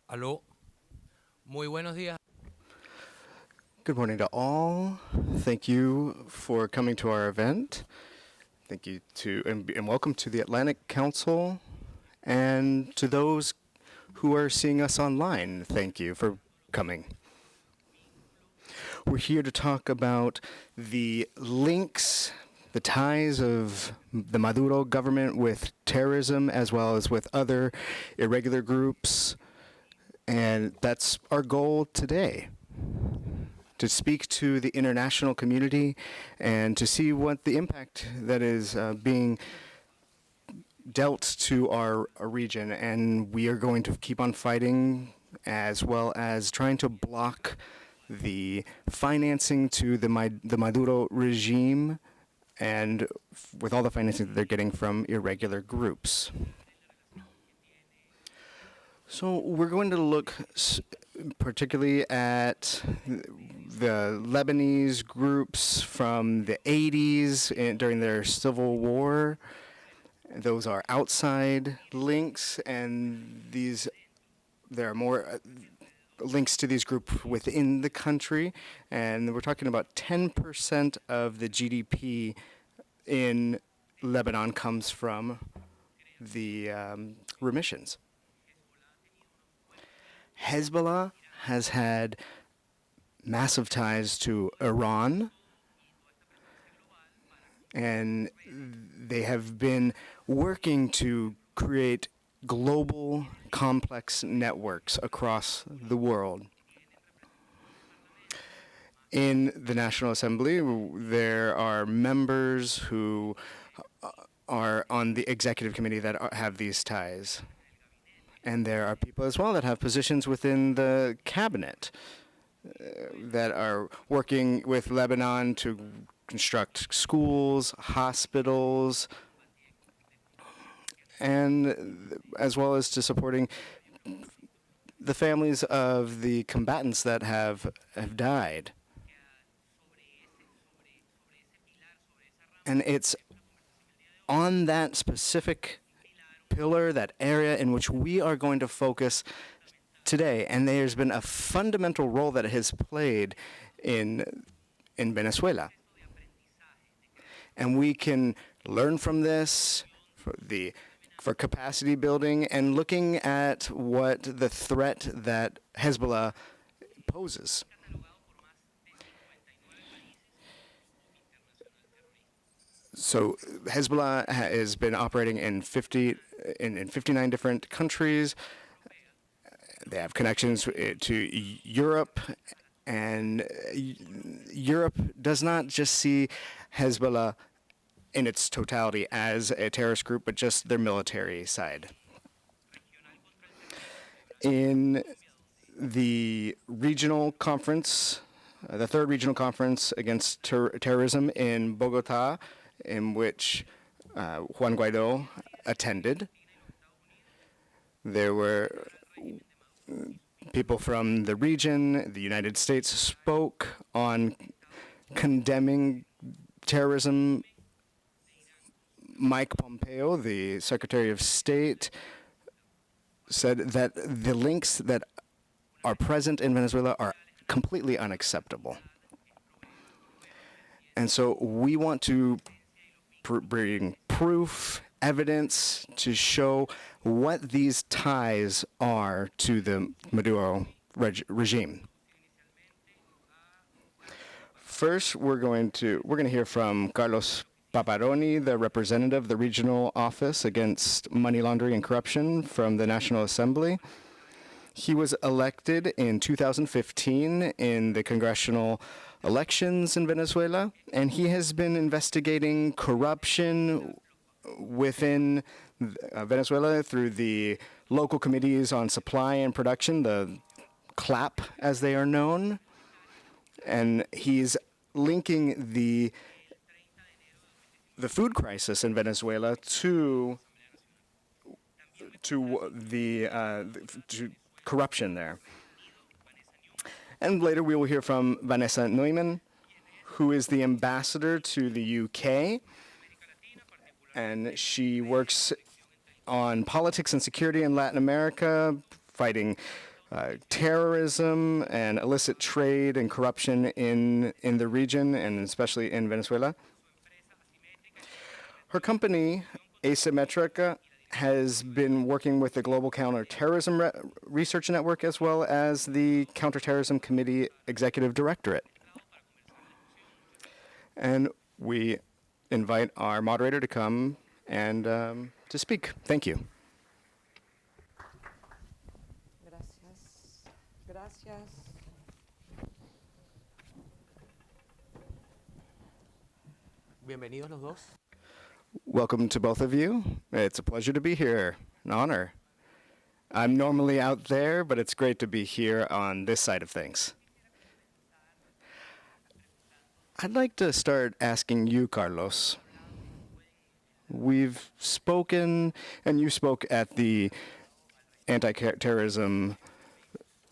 Aló, muy buenos días. Good morning to all. Thank you for coming to our event. Thank you to and welcome to the Atlantic Council, and to those who are seeing us online. Thank you for coming. We're here to talk about the links, the ties of the Maduro government with terrorism as well as with other irregular groups, and that's our goal today. To speak to the international community and to see what the impact that is being dealt to our region. And we are going to keep on fighting, as well as trying to block the financing to the Maduro regime, and with all the financing that they're getting from irregular groups. So we're going to look particularly at the Lebanese groups from the 80s during their civil war. Those are outside links, and there are more links to these groups within the country. And we're talking about 10% of the GDP in Lebanon comes from the remissions. Hezbollah has had massive ties to Iran, and they have been working to create global complex networks across the world. In the National Assembly, there are members who are on the executive committee that have these ties. And there are people as well that have positions within the cabinet that are working with Lebanon to construct schools, hospitals, and as well as to supporting the families of the combatants that have died. And it's on that specific pillar, that area in which we are going to focus today. And there's been a fundamental role that it has played in Venezuela. And we can learn from this for capacity building and looking at what the threat that Hezbollah poses. So Hezbollah has been operating in 59 different countries. They have connections to Europe, and Europe does not just see Hezbollah in its totality as a terrorist group, but just their military side. In the regional conference, the third regional conference against terrorism in Bogota, in which Juan Guaido attended, there were people from the region. The United States spoke on condemning terrorism. Mike Pompeo, the Secretary of State, said that the links that are present in Venezuela are completely unacceptable. And so we want to bring proof, evidence to show what these ties are to the Maduro regime. First, we're going to hear from Carlos Paparoni, the representative of the regional office against money laundering and corruption from the National Assembly. He was elected in 2015 in the congressional elections in Venezuela, and he has been investigating corruption within Venezuela through the local committees on supply and production, the CLAP as they are known, and he's linking the food crisis in Venezuela to corruption there. And later we will hear from Vanessa Neumann, who is the ambassador to the UK, and she works on politics and security in Latin America, fighting terrorism and illicit trade and corruption in the region, and especially in Venezuela. Her company, Asymmetrica, has been working with the Global Counterterrorism Research Network as well as the Counterterrorism Committee Executive Directorate. And we invite our moderator to come and to speak. Thank you. Gracias. Gracias. Bienvenidos los dos. Welcome to both of you. It's a pleasure to be here, an honor. I'm normally out there, but it's great to be here on this side of things. I'd like to start asking you, Carlos. We've spoken, and you spoke at the anti-terrorism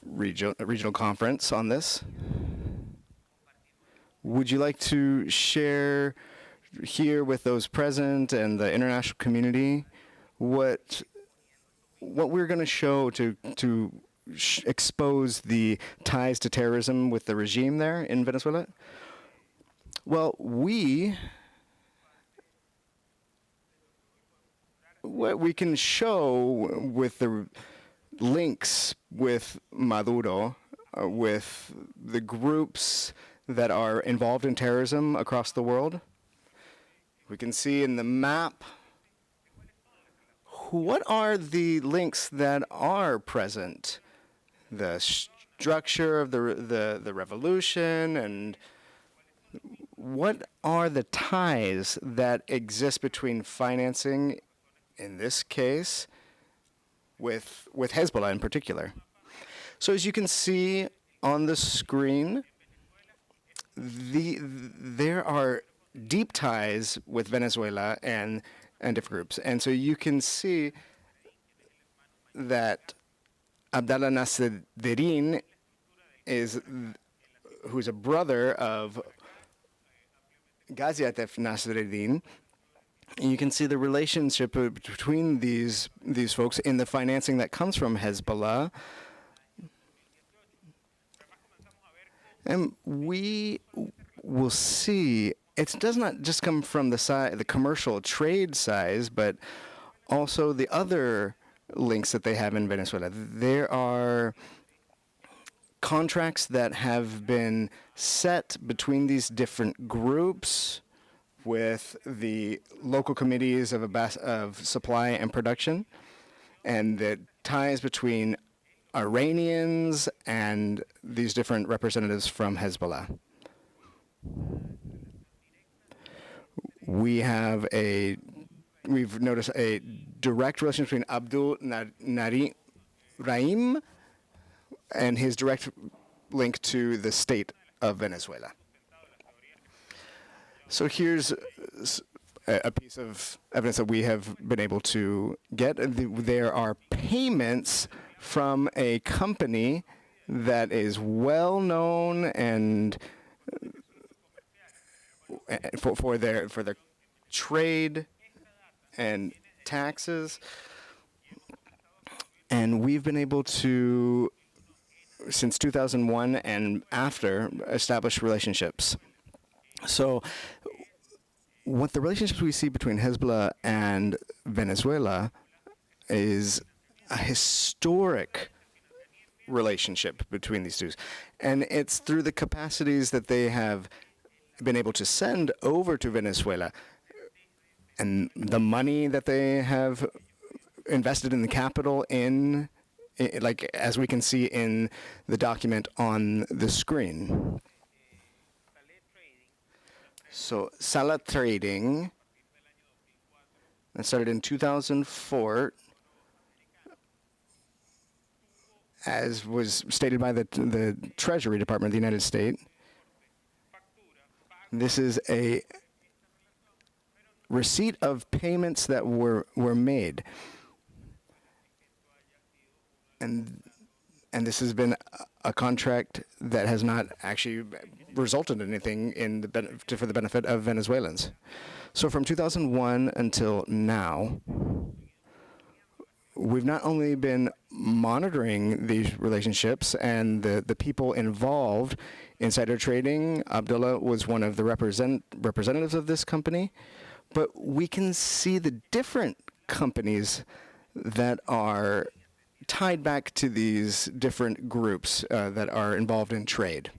regional conference on this. Would you like to share here with those present and the international community what we're going to show to expose the ties to terrorism with the regime there in Venezuela? Well, what we can show with the links with Maduro, with the groups that are involved in terrorism across the world, we can see in the map what are the links that are present, the structure of the revolution, and what are the ties that exist between financing, in this case, with Hezbollah in particular. So as you can see on the screen, there are deep ties with Venezuela and different groups. And so you can see that Abdallah Nasseddin who's a brother of Ghaziatef Nasseddin. And you can see the relationship between these folks in the financing that comes from Hezbollah. And we will see it does not just come from the commercial trade size, but also the other links that they have in Venezuela. There are contracts that have been set between these different groups with the local committees of supply and production, and the ties between Iranians and these different representatives from Hezbollah. We've noticed a direct relation between Abdul Rahim and his direct link to the state of Venezuela. So here's a piece of evidence that we have been able to get. There are payments from a company that is well known and for their trade and taxes, and we've been able to, since 2001 and after, establish relationships. So what the relationships we see between Hezbollah and Venezuela is a historic relationship between these two. And it's through the capacities that they have been able to send over to Venezuela and the money that they have invested in the capital like as we can see in the document on the screen. So Sala Trading, that started in 2004, as was stated by the Treasury Department of the United States. This is a receipt of payments that were made. And this has been a contract that has not actually resulted in anything for the benefit of Venezuelans. So from 2001 until now, we've not only been monitoring these relationships and the people involved. Insider trading, Abdullah was one of the representatives of this company, but we can see the different companies that are tied back to these different groups that are involved in trade.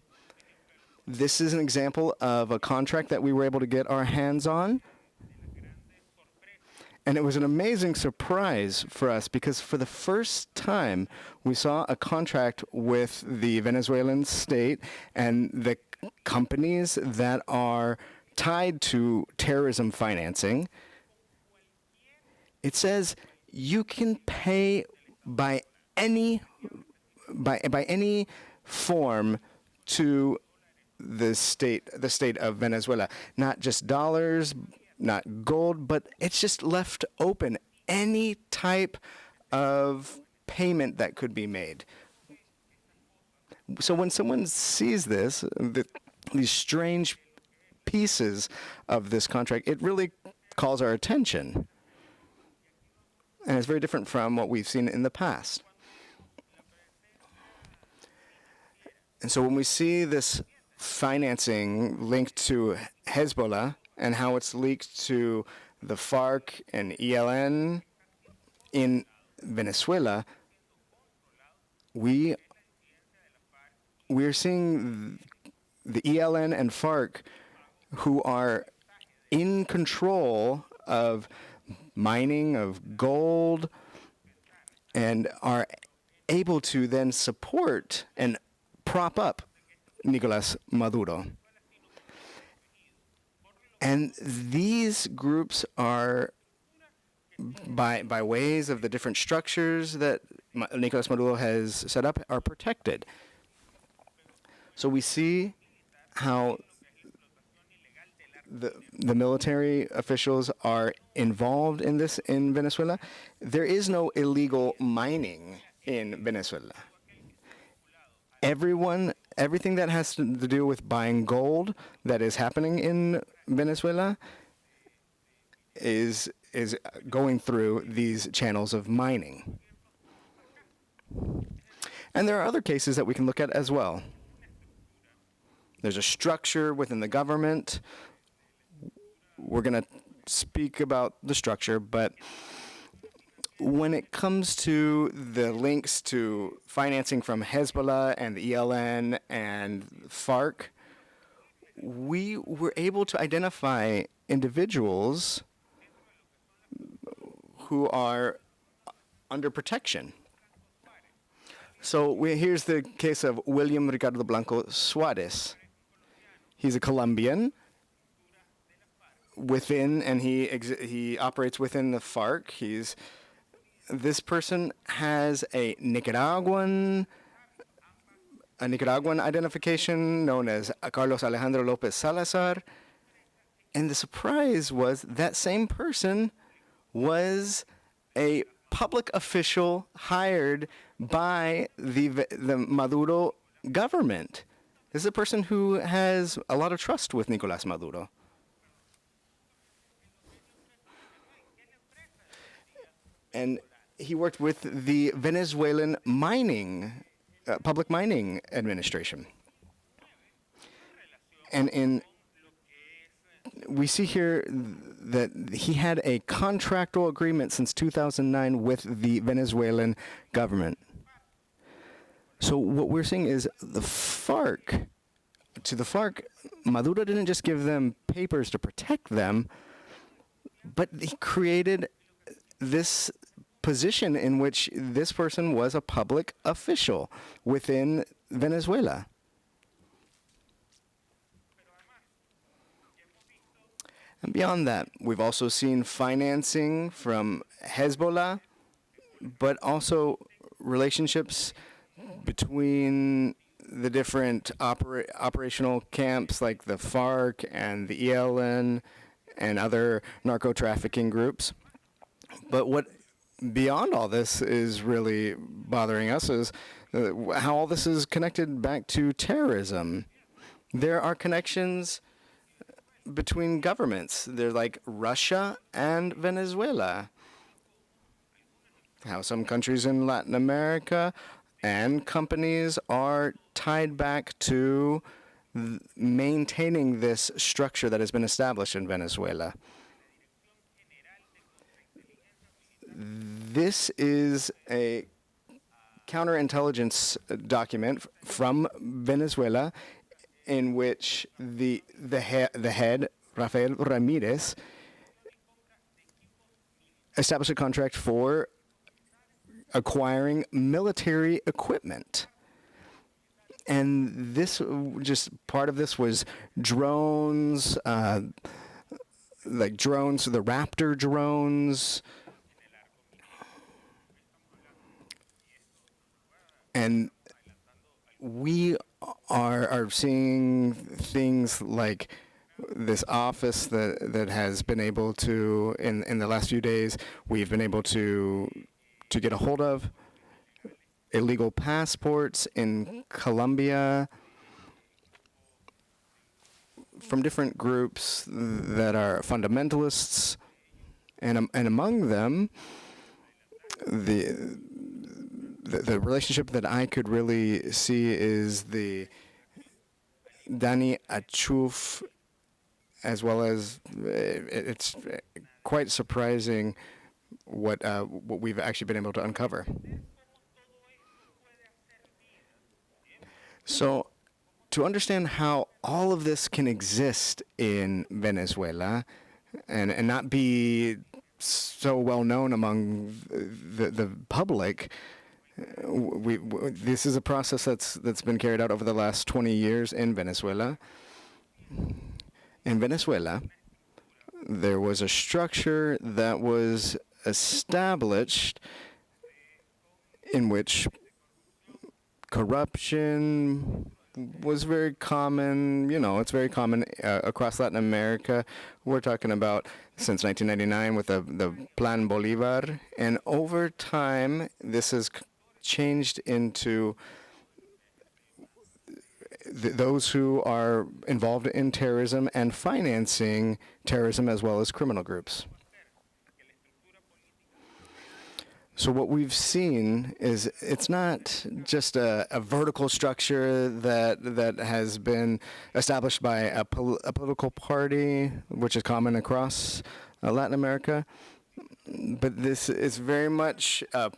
This is an example of a contract that we were able to get our hands on. And it was an amazing surprise for us because for the first time, we saw a contract with the Venezuelan state and the companies that are tied to terrorism financing. It says you can pay by any form to the state of Venezuela, not just dollars, not gold, but it's just left open. Any type of payment that could be made. So when someone sees this, these strange pieces of this contract, it really calls our attention. And it's very different from what we've seen in the past. And so when we see this financing linked to Hezbollah and how it's linked to the FARC and ELN in Venezuela, we're seeing the ELN and FARC who are in control of mining of gold and are able to then support and prop up Nicolas Maduro. And these groups are, by ways of the different structures that Nicolas Maduro has set up, are protected. So we see how the military officials are involved in this in Venezuela. There is no illegal mining in Venezuela. Everything that has to do with buying gold that is happening in Venezuela is going through these channels of mining. And there are other cases that we can look at as well. There's a structure within the government. We're going to speak about the structure, but when it comes to the links to financing from Hezbollah and the ELN and FARC, we were able to identify individuals who are under protection. So here's the case of William Ricardo Blanco Suarez. He's a Colombian and he operates within the FARC. This person has a Nicaraguan identification known as Carlos Alejandro Lopez Salazar. And the surprise was that same person was a public official hired by the Maduro government. This is a person who has a lot of trust with Nicolas Maduro. And he worked with the Venezuelan public mining administration. And we see here that he had a contractual agreement since 2009 with the Venezuelan government. So what we're seeing is to the FARC, Maduro didn't just give them papers to protect them, but he created this position in which this person was a public official within Venezuela. And beyond that, we've also seen financing from Hezbollah, but also relationships between the different operational camps like the FARC and the ELN and other narco-trafficking groups. But what beyond all this is really bothering us is how all this is connected back to terrorism. There are connections between governments. They're like Russia and Venezuela. how some countries in Latin America and companies are tied back to maintaining this structure that has been established in Venezuela. This is a counterintelligence document from Venezuela in which the head, Rafael Ramirez, established a contract for acquiring military equipment. And this, just part of this was drones, like drones, the Raptor drones. And we are seeing things like this office that has been able to, in the last few days, we've been able to get a hold of illegal passports in Colombia from different groups that are fundamentalists, and among them, the relationship that I could really see is the Dani Achuf, as well as it's quite surprising what we've actually been able to uncover. So, to understand how all of this can exist in Venezuela and not be so well known among the public, this is a process that's been carried out over the last 20 years in Venezuela. In Venezuela, there was a structure that was established in which corruption was very common. You know, it's very common across Latin America. We're talking about since 1999 with the Plan Bolivar. And over time, this has changed into those who are involved in terrorism and financing terrorism as well as criminal groups. So what we've seen is it's not just a vertical structure that has been established by a political party, which is common across Latin America, but this is very much a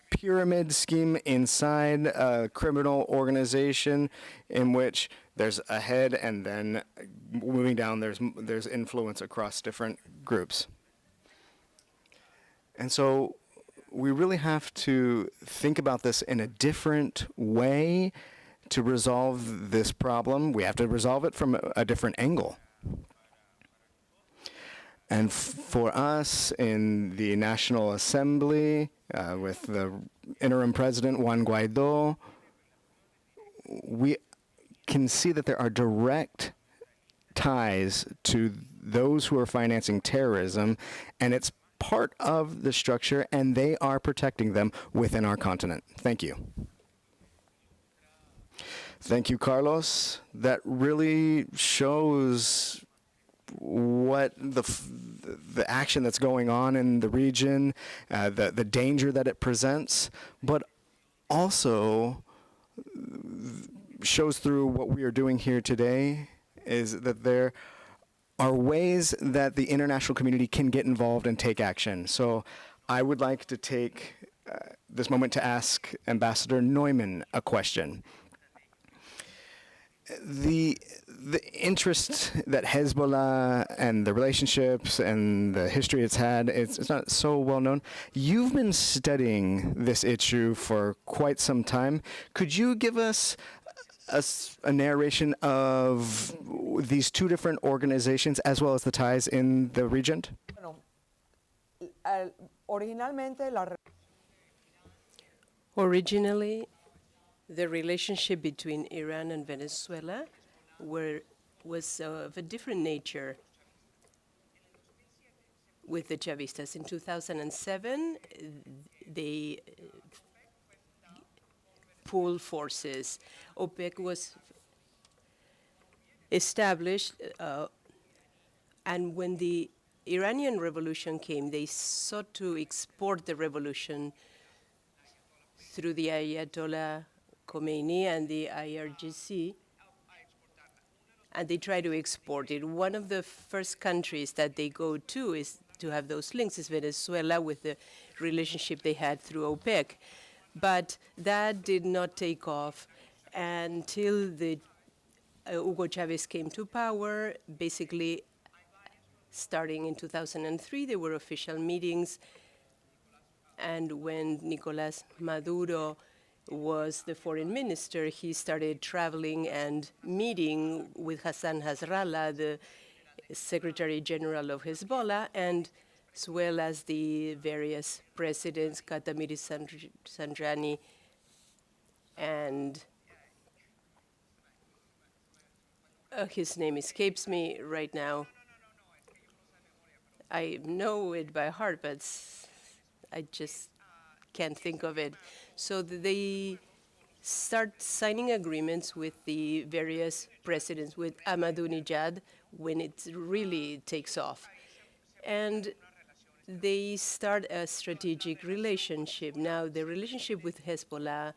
pyramid scheme inside a criminal organization in which there's a head, and then moving down there's influence across different groups. And so we really have to think about this in a different way to resolve this problem. We have to resolve it from a different angle. And for us in the National Assembly, with the interim president, Juan Guaido, we can see that there are direct ties to those who are financing terrorism, and it's part of the structure, and they are protecting them within our continent. Thank you. Thank you, Carlos. That really shows what the action that's going on in the region, the danger that it presents, but also shows through what we are doing here today is that there are ways that the international community can get involved and take action. So I would like to take this moment to ask Ambassador Neumann a question. The interest that Hezbollah and the relationships and the history it's had, it's not so well known. You've been studying this issue for quite some time. Could you give us a narration of these two different organizations as well as the ties in the region? Originally, the relationship between Iran and Venezuela was of a different nature with the Chavistas. In 2007, they pooled forces. OPEC was established, and when the Iranian revolution came, they sought to export the revolution through the Ayatollah Khomeini and the IRGC, and they try to export it. One of the first countries that they go to is to have those links is Venezuela, with the relationship they had through OPEC. But that did not take off until Hugo Chavez came to power. Basically, starting in 2003, there were official meetings. And when Nicolás Maduro was the foreign minister, he started traveling and meeting with Hassan Nasrallah, the Secretary General of Hezbollah, and as well as the various presidents, Katamiri Sanjani, and his name escapes me right now. I know it by heart, but I just can't think of it. So they start signing agreements with the various presidents, with Ahmadinejad, when it really takes off. And they start a strategic relationship. Now, the relationship with Hezbollah,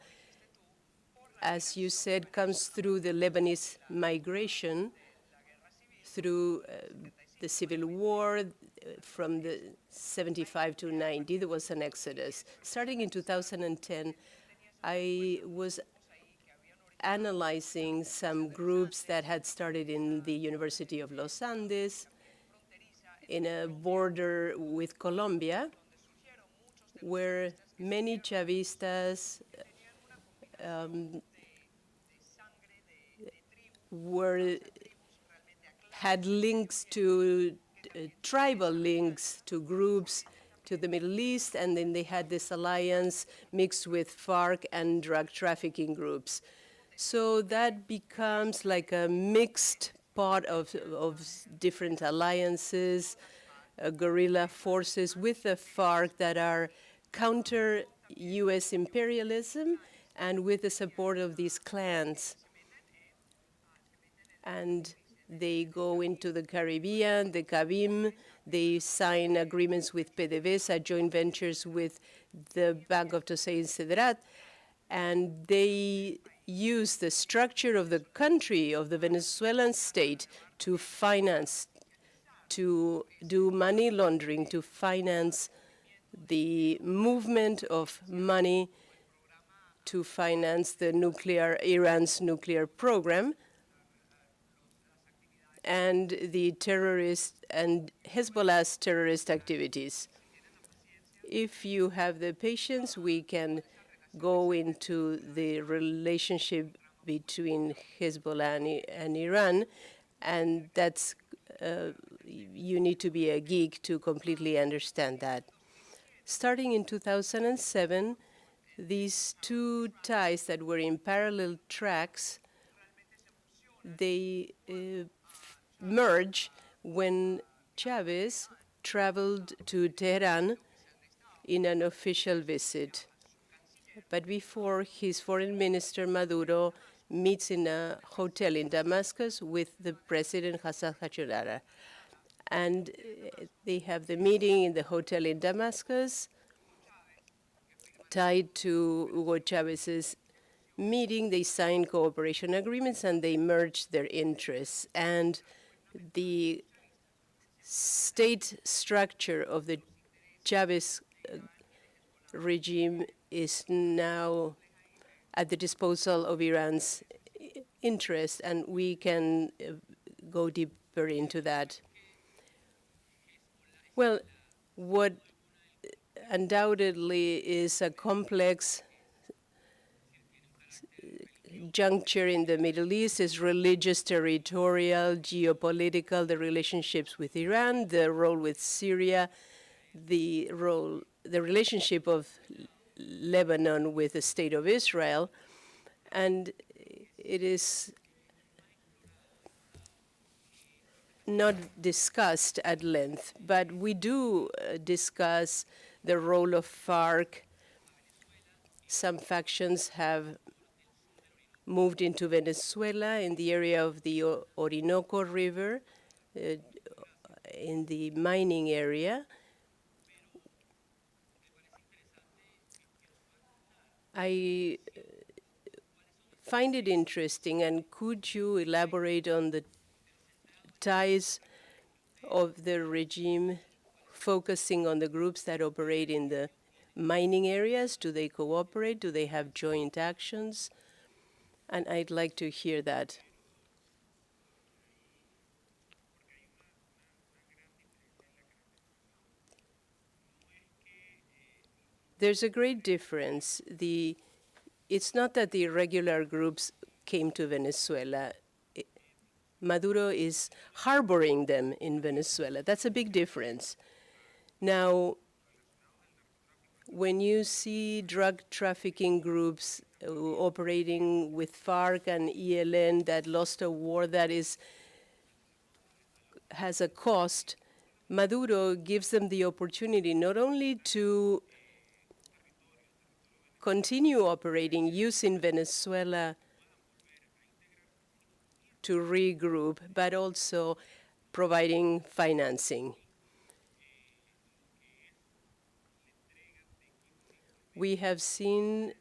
as you said, comes through the Lebanese migration, through the civil war. From the 75 to 90, there was an exodus. Starting in 2010, I was analyzing some groups that had started in the University of Los Andes, in a border with Colombia, where many Chavistas had links to tribal links to groups to the Middle East, and then they had this alliance mixed with FARC and drug trafficking groups. So that becomes like a mixed pot of different alliances, guerrilla forces with the FARC that are counter U.S. imperialism and with the support of these clans. And they go into the Caribbean, the Cabim. They sign agreements with PDVSA, joint ventures with the Bank of Tosay and Cedrat, and they use the structure of the country, of the Venezuelan state, to finance, to do money laundering, to finance the movement of money, to finance the Iran's nuclear program, and the terrorist and Hezbollah's terrorist activities. If you have the patience, we can go into the relationship between Hezbollah and Iran, and that's you need to be a geek to completely understand that. Starting in 2007, these two ties that were in parallel tracks, they merge when Chavez traveled to Tehran in an official visit. But before, his foreign minister, Maduro, meets in a hotel in Damascus with the president, Hassan Nasrallah. And they have the meeting in the hotel in Damascus, tied to Hugo Chavez's meeting. They sign cooperation agreements, and they merge their interests. And the state structure of the Chavez regime is now at the disposal of Iran's interest, and we can go deeper into that. Well, what undoubtedly is a complex juncture in the Middle East is religious, territorial, geopolitical, the relationships with Iran, the role with Syria, the relationship of Lebanon with the State of Israel, and it is not discussed at length, but we do discuss the role of FARC. Some factions have moved into Venezuela in the area of the Orinoco River, in the mining area. I find it interesting, and could you elaborate on the ties of the regime focusing on the groups that operate in the mining areas? Do they cooperate? Do they have joint actions? And I'd like to hear that. There's a great difference. It's not that the irregular groups came to Venezuela. Maduro is harboring them in Venezuela. That's a big difference. Now, when you see drug trafficking groups operating with FARC and ELN that lost a war that has a cost, Maduro gives them the opportunity not only to continue operating using Venezuela to regroup, but also providing financing. We have seen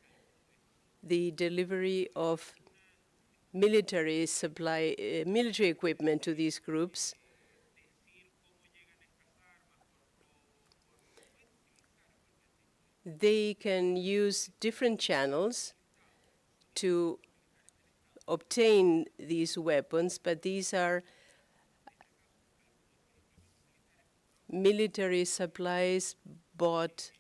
the delivery of military equipment to these groups. They can use different channels to obtain these weapons, but these are military supplies bought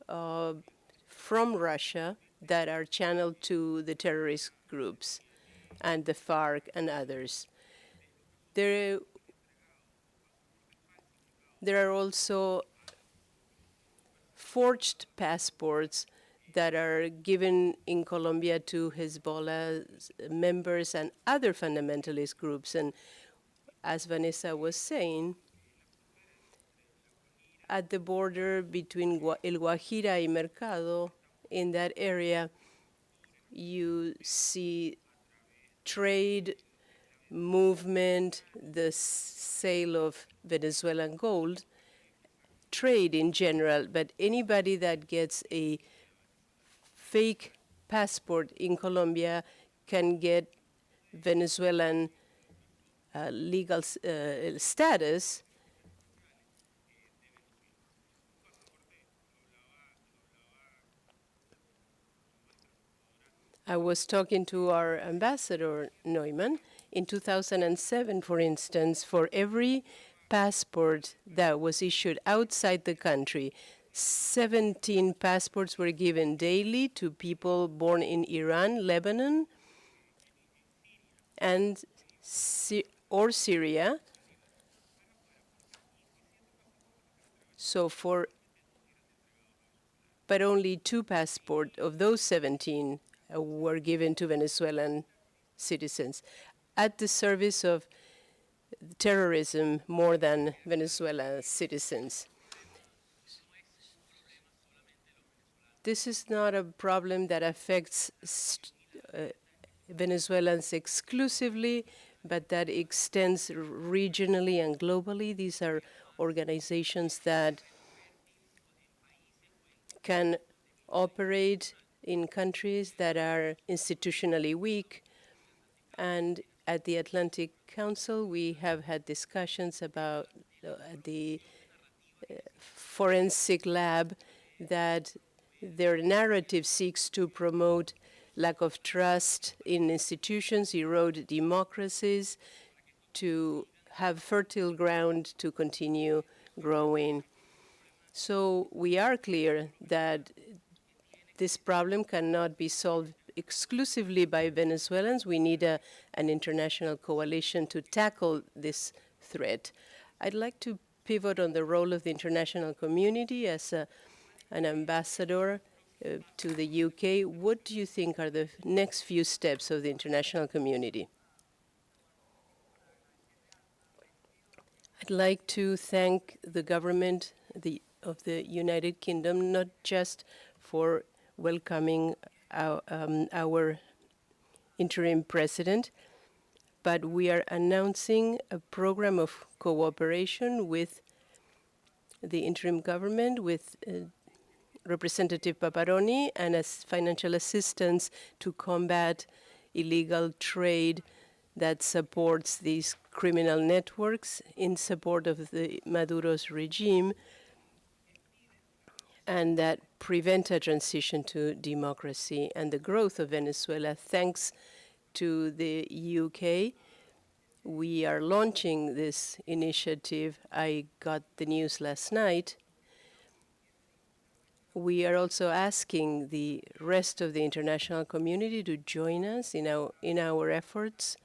from Russia that are channeled to the terrorist groups and the FARC and others. There are also forged passports that are given in Colombia to Hezbollah members and other fundamentalist groups. And as Vanessa was saying, at the border between El Guajira y Mercado, in that area, you see trade, movement, the sale of Venezuelan gold, trade in general, but anybody that gets a fake passport in Colombia can get Venezuelan legal status. I was talking to our ambassador, Neumann. In 2007, for instance, for every passport that was issued outside the country, 17 passports were given daily to people born in Iran, Lebanon, and or Syria. So but only 2 passports of those 17 were given to Venezuelan citizens at the service of terrorism more than Venezuelan citizens. This is not a problem that affects Venezuelans exclusively, but that extends regionally and globally. These are organizations that can operate in countries that are institutionally weak. And at the Atlantic Council, we have had discussions about the forensic lab that their narrative seeks to promote lack of trust in institutions, erode democracies, to have fertile ground to continue growing. So we are clear that this problem cannot be solved exclusively by Venezuelans. We need an international coalition to tackle this threat. I'd like to pivot on the role of the international community as an ambassador to the UK. What do you think are the next few steps of the international community? I'd like to thank the government of the United Kingdom, not just for welcoming our interim president, but we are announcing a program of cooperation with the interim government, with Representative Paparoni, and as financial assistance to combat illegal trade that supports these criminal networks in support of the Maduro's regime, and that prevent a transition to democracy and the growth of Venezuela. Thanks to the UK, we are launching this initiative. I got the news last night. We are also asking the rest of the international community to join us in our efforts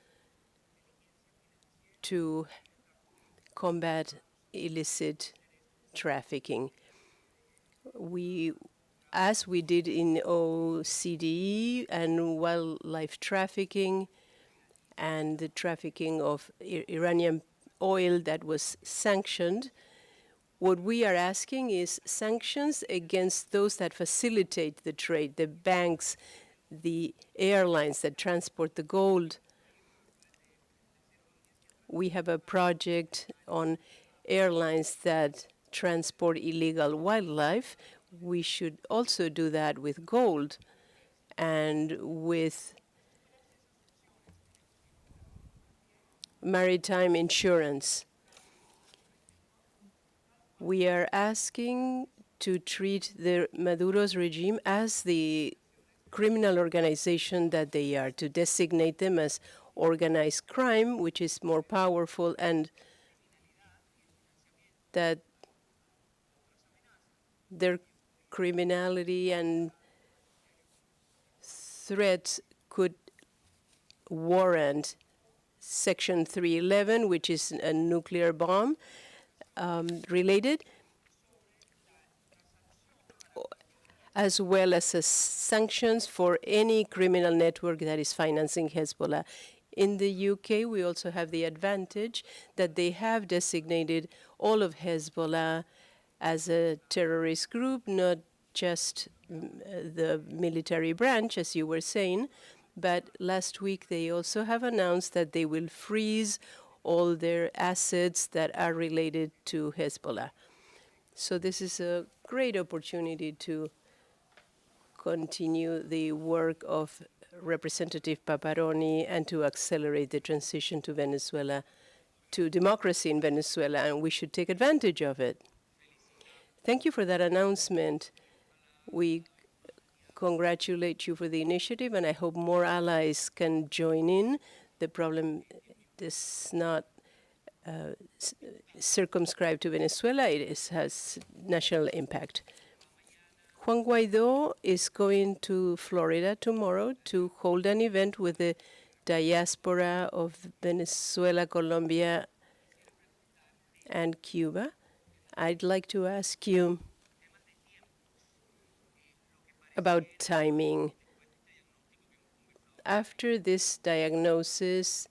to combat illicit trafficking. As we did in OCDE and wildlife trafficking and the trafficking of Iranian oil that was sanctioned, what we are asking is sanctions against those that facilitate the trade, the banks, the airlines that transport the gold. We have a project on airlines that transport illegal wildlife. We should also do that with gold and with maritime insurance. We are asking to treat the Maduro's regime as the criminal organization that they are, to designate them as organized crime, which is more powerful, and that their criminality and threats could warrant Section 311, which is a nuclear bomb related, as well as sanctions for any criminal network that is financing Hezbollah. In the UK, we also have the advantage that they have designated all of Hezbollah as a terrorist group, not just the military branch, as you were saying, but last week they also have announced that they will freeze all their assets that are related to Hezbollah. So this is a great opportunity to continue the work of Representative Paparoni and to accelerate the transition to Venezuela, to democracy in Venezuela, and we should take advantage of it. Thank you for that announcement. We congratulate you for the initiative, and I hope more allies can join in. The problem is not circumscribed to Venezuela. It has national impact. Juan Guaido is going to Florida tomorrow to hold an event with the diaspora of Venezuela, Colombia, and Cuba. I'd like to ask you about timing. After this diagnosis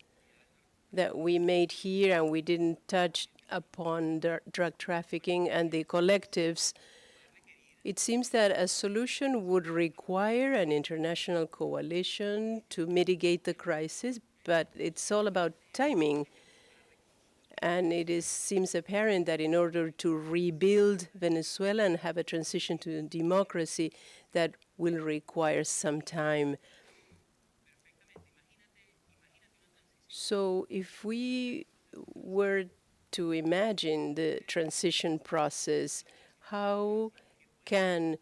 that we made here, and we didn't touch upon the drug trafficking and the collectives, it seems that a solution would require an international coalition to mitigate the crisis, but it's all about timing. And it seems apparent that in order to rebuild Venezuela and have a transition to democracy, that will require some time. So if we were to imagine the transition process, how can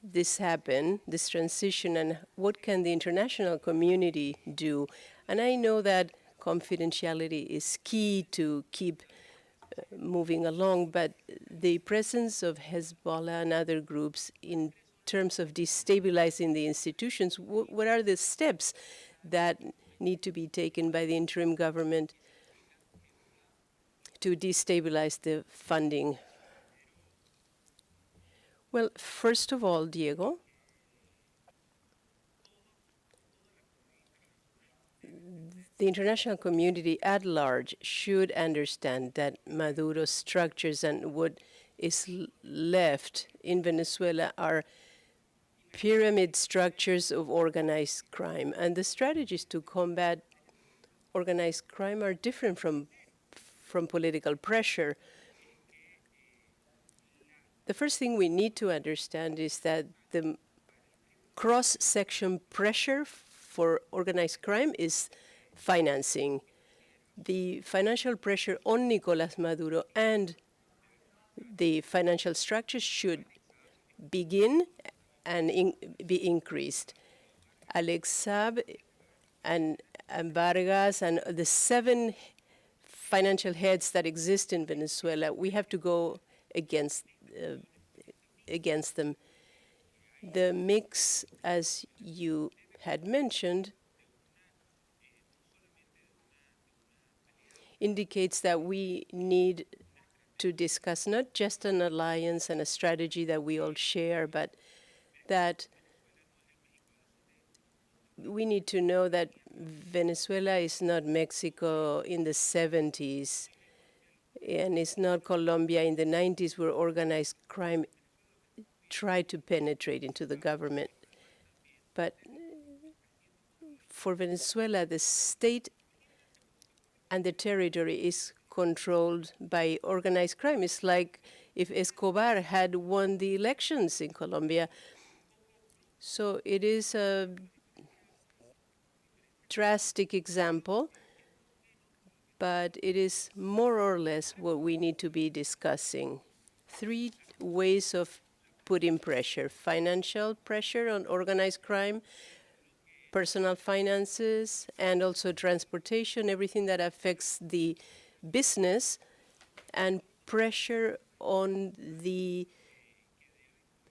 this happen, this transition, and what can the international community do? And I know that confidentiality is key to keep moving along, but the presence of Hezbollah and other groups in terms of destabilizing the institutions, what are the steps that need to be taken by the interim government to destabilize the funding? Well, first of all, Diego, the international community at large should understand that Maduro's structures and what is left in Venezuela are pyramid structures of organized crime. And the strategies to combat organized crime are different from political pressure. The first thing we need to understand is that the cross-section pressure for organized crime is financing. The financial pressure on Nicolas Maduro and the financial structure should begin and be increased. Alex Saab and Vargas and the 7 financial heads that exist in Venezuela, we have to go against them. The mix, as you had mentioned, indicates that we need to discuss not just an alliance and a strategy that we all share, but that we need to know that Venezuela is not Mexico in the 70s, and it's not Colombia in the 90s, where organized crime tried to penetrate into the government. But for Venezuela, the state and the territory is controlled by organized crime. It's like if Escobar had won the elections in Colombia. So it is a drastic example, but it is more or less what we need to be discussing. 3 ways of putting pressure: financial pressure on organized crime, personal finances, and also transportation, everything that affects the business, and pressure on the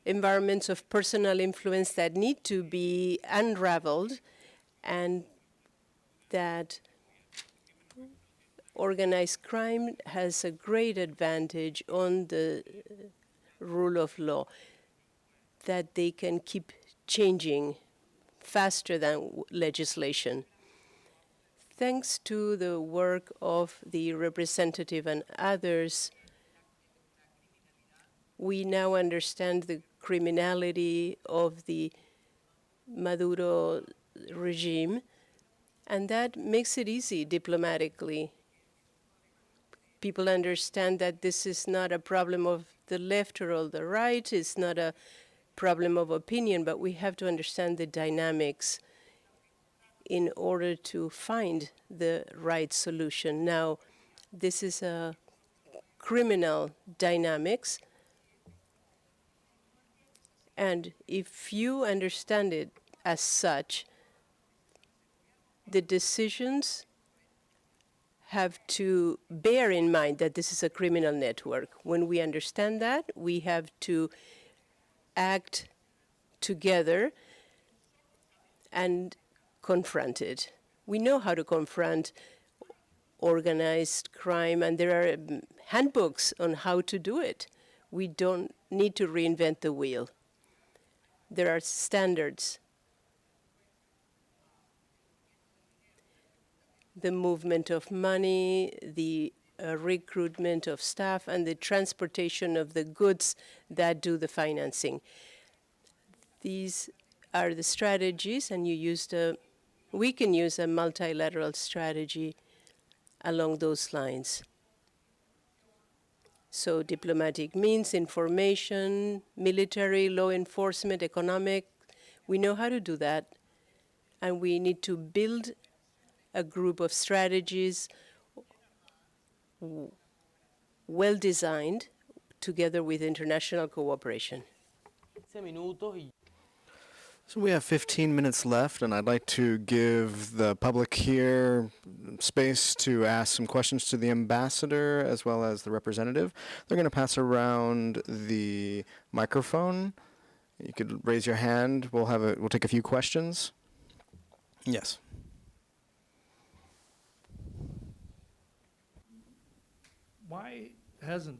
environments of personal influence that need to be unraveled, and that organized crime has a great advantage on the rule of law, that they can keep changing faster than legislation. Thanks to the work of the representative and others, we now understand the criminality of the Maduro regime, and that makes it easy diplomatically. People understand that this is not a problem of the left or the right, it's not a problem of opinion, but we have to understand the dynamics in order to find the right solution. Now, this is a criminal dynamics, and if you understand it as such, the decisions have to bear in mind that this is a criminal network. When we understand that, we have to act together and confront it. We know how to confront organized crime, and there are handbooks on how to do it. We don't need to reinvent the wheel. There are standards. The movement of money, the recruitment of staff, and the transportation of the goods that do the financing. These are the strategies, and we can use a multilateral strategy along those lines. So diplomatic means, information, military, law enforcement, economic, we know how to do that, and we need to build a group of strategies well designed together with international cooperation. So we have 15 minutes left, and I'd like to give the public here space to ask some questions to the ambassador as well as the representative. They're going to pass around the microphone. You could raise your hand. We'll take a few questions. Yes. Why hasn't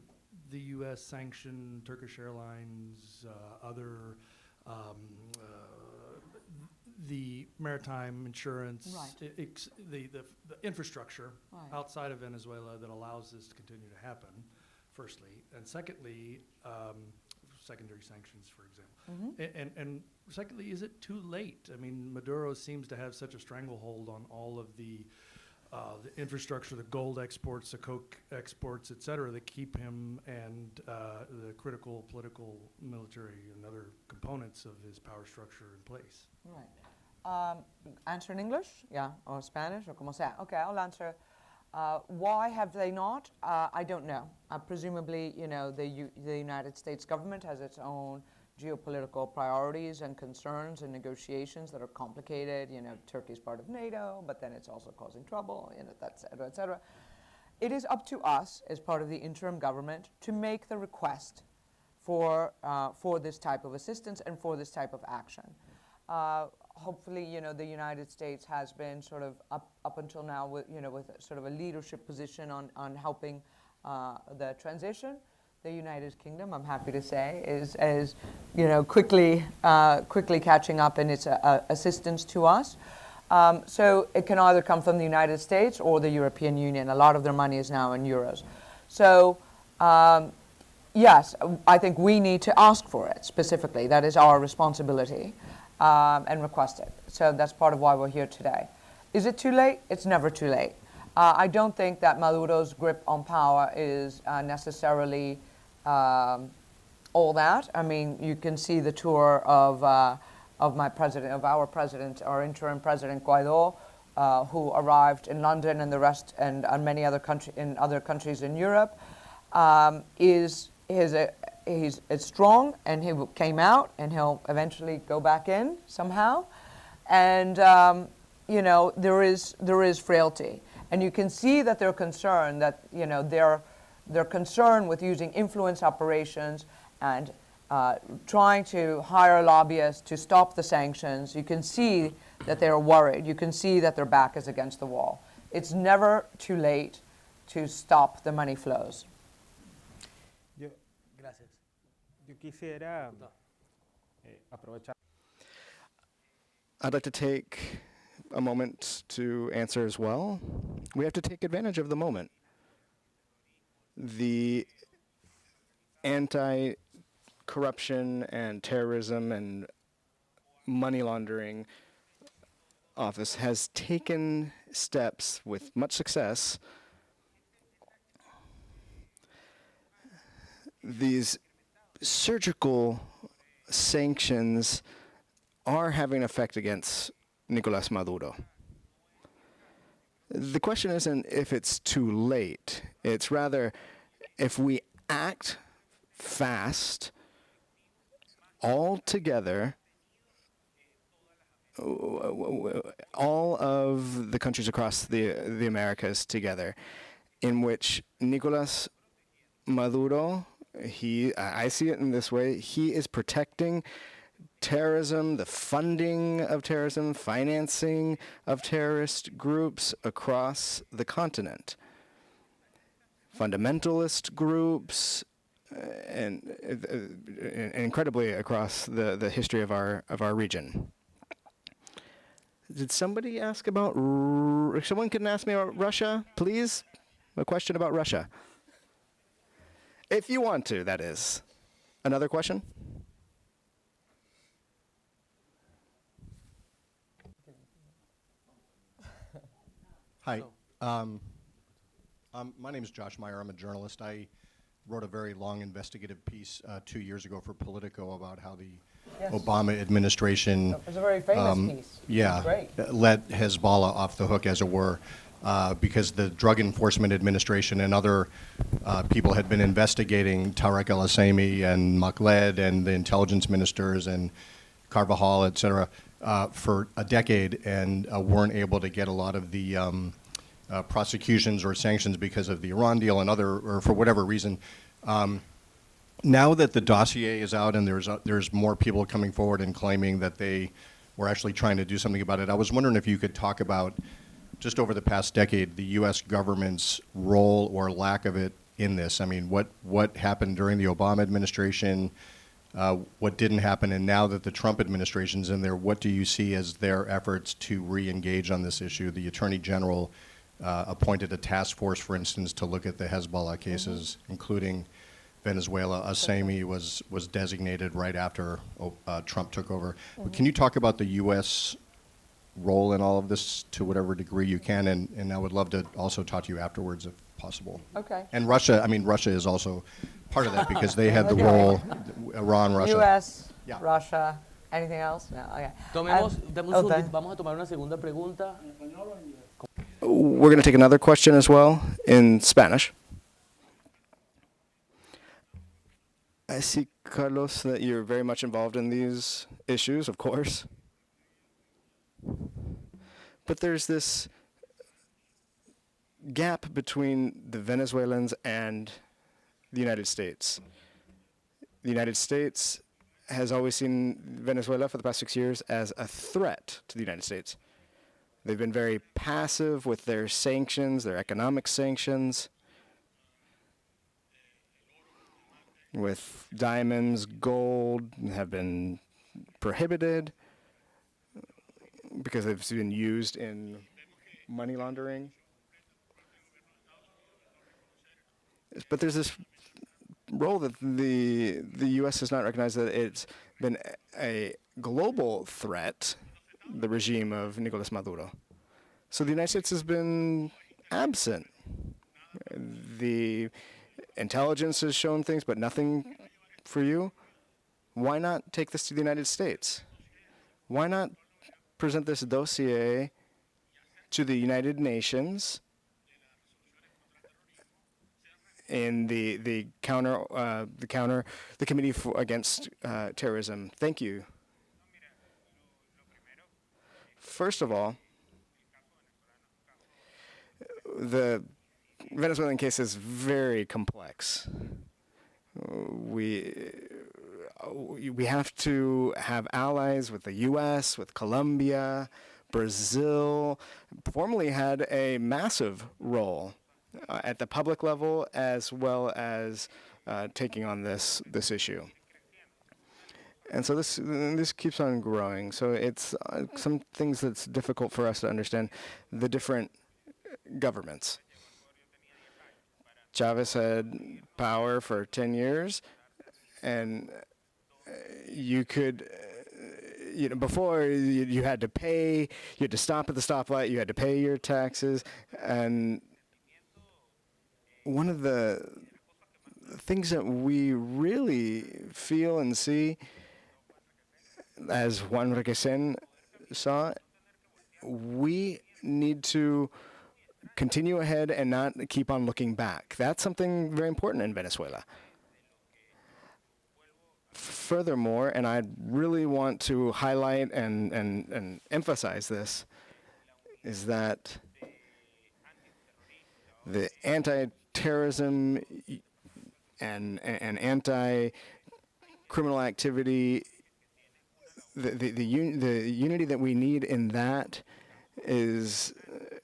the U.S. sanctioned Turkish Airlines, the maritime insurance, Right. the infrastructure Right. outside of Venezuela that allows this to continue to happen, firstly? And secondly, secondary sanctions, for example. And secondly, is it too late? I mean, Maduro seems to have such a stranglehold on all of the the infrastructure, the gold exports, the coke exports, et cetera, that keep him and the critical political, military, and other components of his power structure in place. Right. Answer in English, yeah, or Spanish, or como sea. Okay, I'll answer. Why have they not? I don't know. Presumably, you know, the United States government has its own geopolitical priorities and concerns and negotiations that are complicated. You know, Turkey's part of NATO, but then it's also causing trouble, you know, et cetera, et cetera. It is up to us, as part of the interim government, to make the request for this type of assistance and for this type of action. Hopefully, you know, the United States has been sort of up until now with, you know, with sort of a leadership position on helping the transition. The United Kingdom, I'm happy to say, is you know, quickly catching up in its assistance to us. So it can either come from the United States or the European Union. A lot of their money is now in euros. So yes, I think we need to ask for it specifically. That is our responsibility, and request it. So that's part of why we're here today. Is it too late? It's never too late. I don't think that Maduro's grip on power is necessarily all that. I mean, you can see the tour of our president, our interim president Guaido, who arrived in London and the rest, and many other countries in Europe. He's strong, and he came out, and he'll eventually go back in somehow. And you know, there is frailty, and you can see that they're concerned that, you know, they're concerned with using influence operations and trying to hire lobbyists to stop the sanctions. You can see that they're worried. You can see that their back is against the wall. It's never too late to stop the money flows. Gracias. Yo quisiera aprovechar. I'd like to take a moment to answer as well. We have to take advantage of the moment. The anti-corruption and terrorism and money laundering office has taken steps with much success. These surgical sanctions are having an effect against Nicolás Maduro. The question isn't if it's too late. It's rather if we act fast, all together, all of the countries across the Americas together, in which Nicolás Maduro, I see it in this way, he is protecting terrorism, the funding of terrorism, financing of terrorist groups across the continent. Fundamentalist groups, and incredibly across the history of our region. Did somebody ask about, someone can ask me about Russia, please? A question about Russia. If you want to, that is. Another question? Hi. My name is Josh Meyer. I'm a journalist. I wrote a very long investigative piece 2 years ago for Politico about how the Obama administration It was a very famous piece. Yeah, Great. let Hezbollah off the hook, as it were, because the Drug Enforcement Administration and other people had been investigating Tarek El-Asami and Makhled and the intelligence ministers and Carvajal, et cetera, for a decade, and weren't able to get a lot of the prosecutions or sanctions because of the Iran deal and or for whatever reason. Now that the dossier is out and there's more people coming forward and claiming that they were actually trying to do something about it, I was wondering if you could talk about, just over the past decade, the U.S. government's role or lack of it in this. I mean, what happened during the Obama administration, what didn't happen, and now that the Trump administration's in there, what do you see as their efforts to re-engage on this issue? The Attorney General appointed a task force, for instance, to look at the Hezbollah cases, including Venezuela. Asami was designated right after Trump took over. Can you talk about the U.S. role in all of this to whatever degree you can, and I would love to also talk to you afterwards if possible. Okay. And Russia is also part of that because they had the role, Iran, Russia. U.S., Yeah. Russia, anything else? No, okay. Dame un Okay. segundito, vamos a tomar una segunda pregunta. We're going to take another question as well in Spanish. I see, Carlos, that you're very much involved in these issues, of course. But there's this gap between the Venezuelans and the United States. The United States has always seen Venezuela for the past 6 years as a threat to the United States. They've been very passive with their sanctions, their economic sanctions, with diamonds, gold have been prohibited because they've been used in money laundering. But there's this role that the U.S. has not recognized that it's been a global threat, the regime of Nicolas Maduro. So the United States has been absent. The intelligence has shown things, but nothing for you. Why not take this to the United States? Why not present this dossier to the United Nations in the committee against terrorism? Thank you. First of all, the Venezuelan case is very complex. We have to have allies with the U.S., with Colombia, Brazil. Formerly had a massive role at the public level as well as taking on this issue. And so this keeps on growing. So it's some things that's difficult for us to understand the different governments. Chavez had power for 10 years, and you could, before you had to pay, you had to stop at the stoplight, you had to pay your taxes, and one of the things that we really feel and see, as Juan Requesén saw, we need to continue ahead and not keep on looking back. That's something very important in Venezuela. Furthermore, and I really want to highlight and emphasize this, is that the anti-terrorism and anti-criminal activity, the unity that we need in that is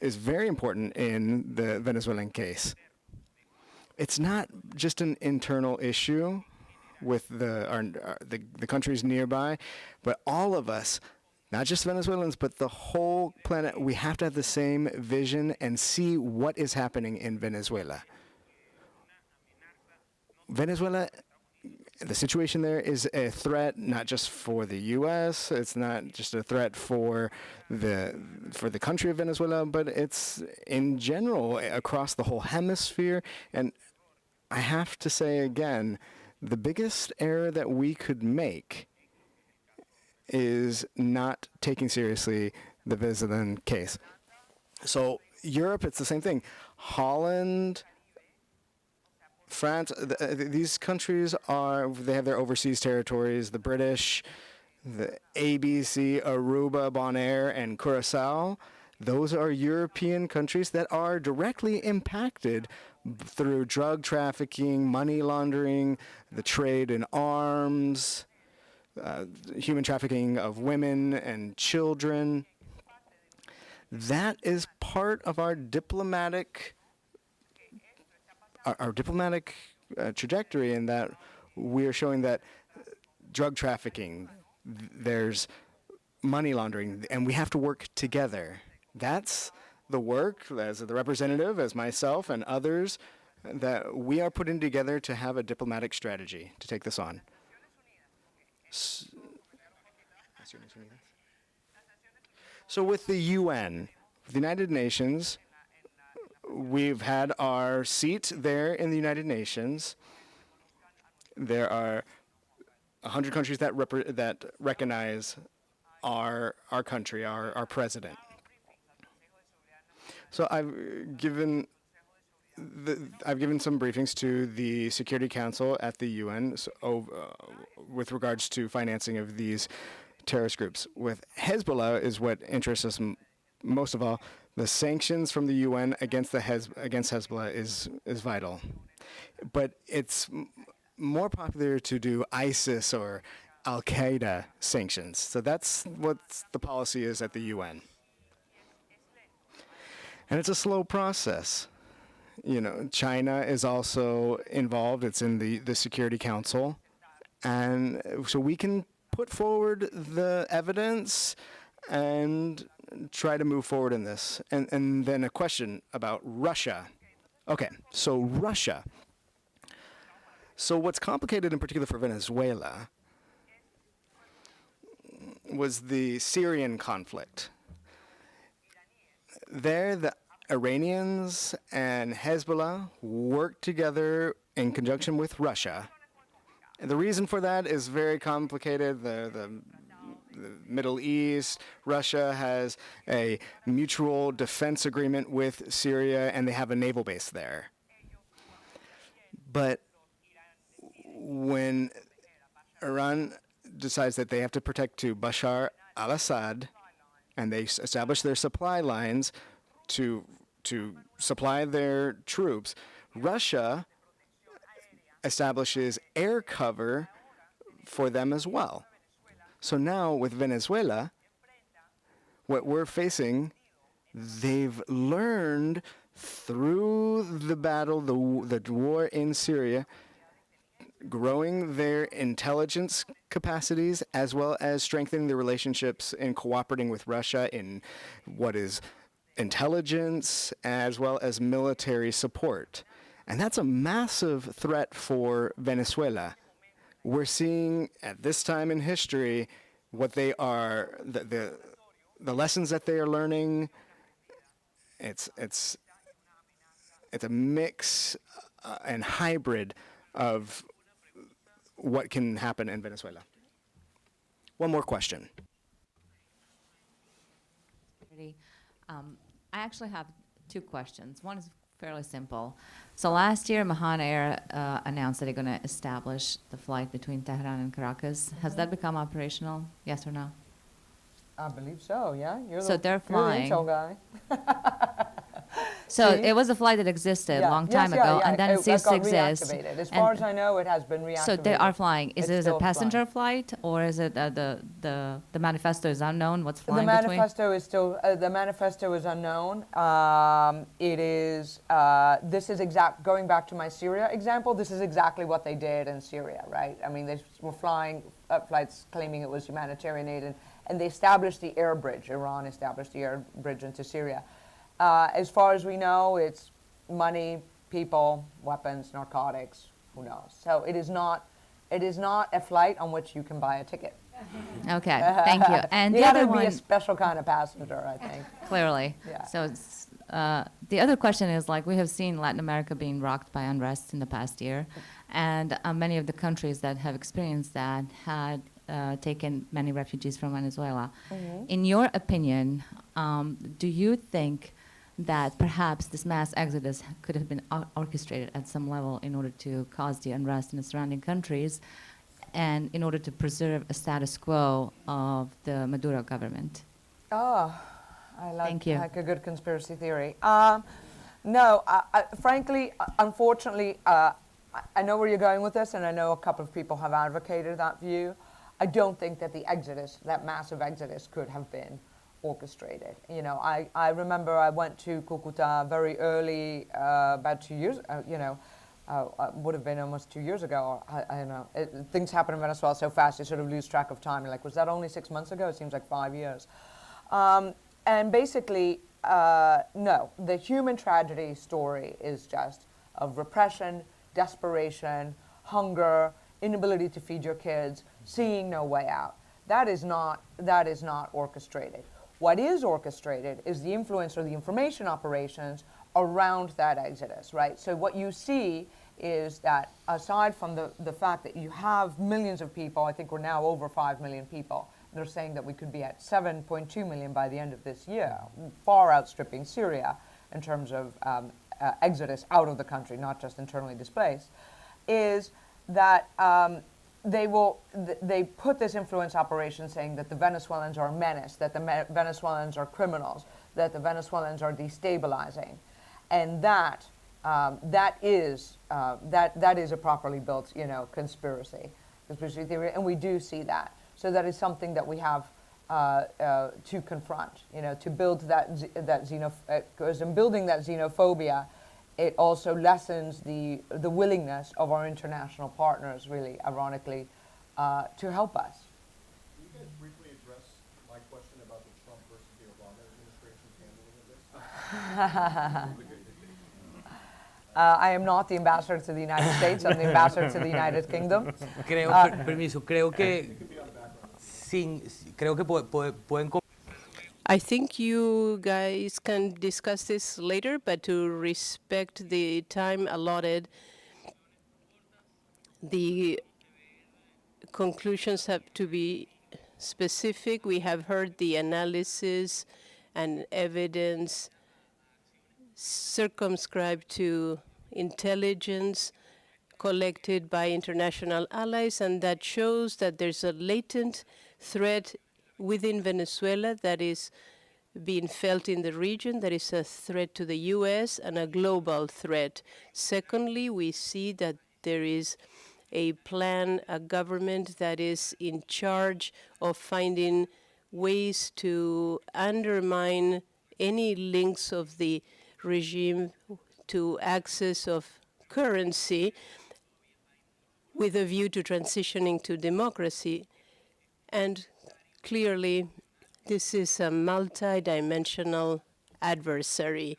very important in the Venezuelan case. It's not just an internal issue with the countries nearby, but all of us, not just Venezuelans, but the whole planet, we have to have the same vision and see what is happening in Venezuela. Venezuela, the situation there is a threat not just for the U.S., it's not just a threat for the country of Venezuela, but it's in general across the whole hemisphere. And I have to say again, the biggest error that we could make is not taking seriously the Venezuelan case. So Europe, it's the same thing. Holland, France, these countries they have their overseas territories. The British, the ABC, Aruba, Bonaire, and Curacao, those are European countries that are directly impacted through drug trafficking, money laundering, the trade in arms, human trafficking of women and children. That is part of our diplomatic trajectory, in that we are showing that drug trafficking, there's money laundering, and we have to work together. That's the work, as the representative, as myself and others, that we are putting together to have a diplomatic strategy to take this on. So with the UN, the United Nations, we've had our seat there in the United Nations. There are 100 countries that recognize our country, our president. So I've given some briefings to the Security Council at the UN with regards to financing of these terrorist groups. With Hezbollah is what interests us most of all. The sanctions from the UN against Hezbollah is vital, but it's more popular to do ISIS or Al Qaeda sanctions. So that's what the policy is at the UN, and it's a slow process. You know, China is also involved. It's in the Security Council. And so we can put forward the evidence and try to move forward in this. And then a question about Russia. Okay, so Russia. So what's complicated in particular for Venezuela was the Syrian conflict. There, the Iranians and Hezbollah work together in conjunction with Russia. And the reason for that is very complicated. The Middle East, Russia has a mutual defense agreement with Syria, and they have a naval base there. But when Iran decides that they have to protect to Bashar al-Assad, and they establish their supply lines to supply their troops, Russia establishes air cover for them as well. So now with Venezuela, what we're facing, they've learned through the battle, the war in Syria, growing their intelligence capacities as well as strengthening the relationships and cooperating with Russia in what is intelligence as well as military support. And that's a massive threat for Venezuela. We're seeing at this time in history what they are, the lessons that they are learning. It's a mix and hybrid of what can happen in Venezuela. One more question. I actually have two questions. One is fairly simple. So last year, Mahan Air announced that they're going to establish the flight between Tehran and Caracas. Has that become operational? Yes or no? I believe so, yeah. So they're flying. You're the intel guy. So See? it was a flight that existed a long time ago, and then it ceased to exist. Reactivated. As far as I know, it has been reactivated. So they are flying. Is It's it a still passenger flying. flight, or is it the manifesto is unknown? What's The flying between? manifesto is still the manifesto is unknown. It is this is going back to my Syria example. This is exactly what they did in Syria, right? I mean, they were flying flights claiming it was humanitarian aid, and they established the air bridge. Iran established the air bridge into Syria. As far as we know, it's money, people, weapons, narcotics. Who knows? So it is not a flight on which you can buy a ticket. Okay, thank you. And You the other gotta be a one, special kind of passenger, I think. clearly. Yeah. So it's, the other question is, like, we have seen Latin America being rocked by unrest in the past year, and many of the countries that have experienced that had taken many refugees from Venezuela. Mm-hmm. In your opinion, do you think that perhaps this mass exodus could have been orchestrated at some level in order to cause the unrest in the surrounding countries and in order to preserve a status quo of the Maduro government? Oh, I Thank you. like a good conspiracy theory. No, frankly, unfortunately, I know where you're going with this, and I know a couple of people have advocated that view. I don't think that the exodus, that massive exodus, could have been orchestrated. You know, I remember I went to Cucuta very early, about 2 years, would have been almost 2 years ago. I don't know. Things happen in Venezuela so fast, you sort of lose track of time. You're like, was that only 6 months ago? It seems like 5 years. And basically, no, the human tragedy story is just of repression, desperation, hunger, inability to feed your kids, seeing no way out. That is not orchestrated. What is orchestrated is the influence or the information operations around that exodus, right? So what you see is that aside from the fact that you have millions of people, I think we're now over 5 million people, they're saying that we could be at 7.2 million by the end of this year, far outstripping Syria in terms of exodus out of the country, not just internally displaced, is that they put this influence operation saying that the Venezuelans are a menace, that the Venezuelans are criminals, that the Venezuelans are destabilizing, and that is a properly built, conspiracy theory, and we do see that. So that is something that we have to confront, to build because in building that xenophobia, it also lessens the willingness of our international partners, really, ironically, to help us. Can you guys briefly address my question about the Trump versus the Obama administration's handling of this? I am not the ambassador to the United States. I'm the ambassador to the United Kingdom. Creo que pueden. I think you guys can discuss this later, but to respect the time allotted, the conclusions have to be specific. We have heard the analysis and evidence circumscribed to intelligence collected by international allies, and that shows that there's a latent threat within Venezuela that is being felt in the region, that is a threat to the U.S. and a global threat. Secondly, we see that there is a plan, a government that is in charge of finding ways to undermine any links of the regime to access of currency with a view to transitioning to democracy. And clearly, this is a multi-dimensional adversary,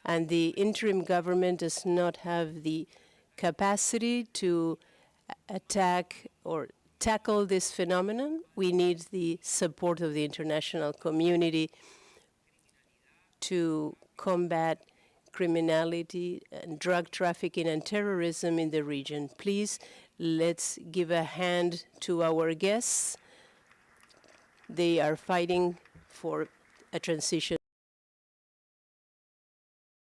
and the interim government does not have the capacity to attack or tackle this phenomenon. We need the support of the international community to combat criminality and drug trafficking and terrorism in the region. Please, let's give a hand to our guests. They are fighting for a transition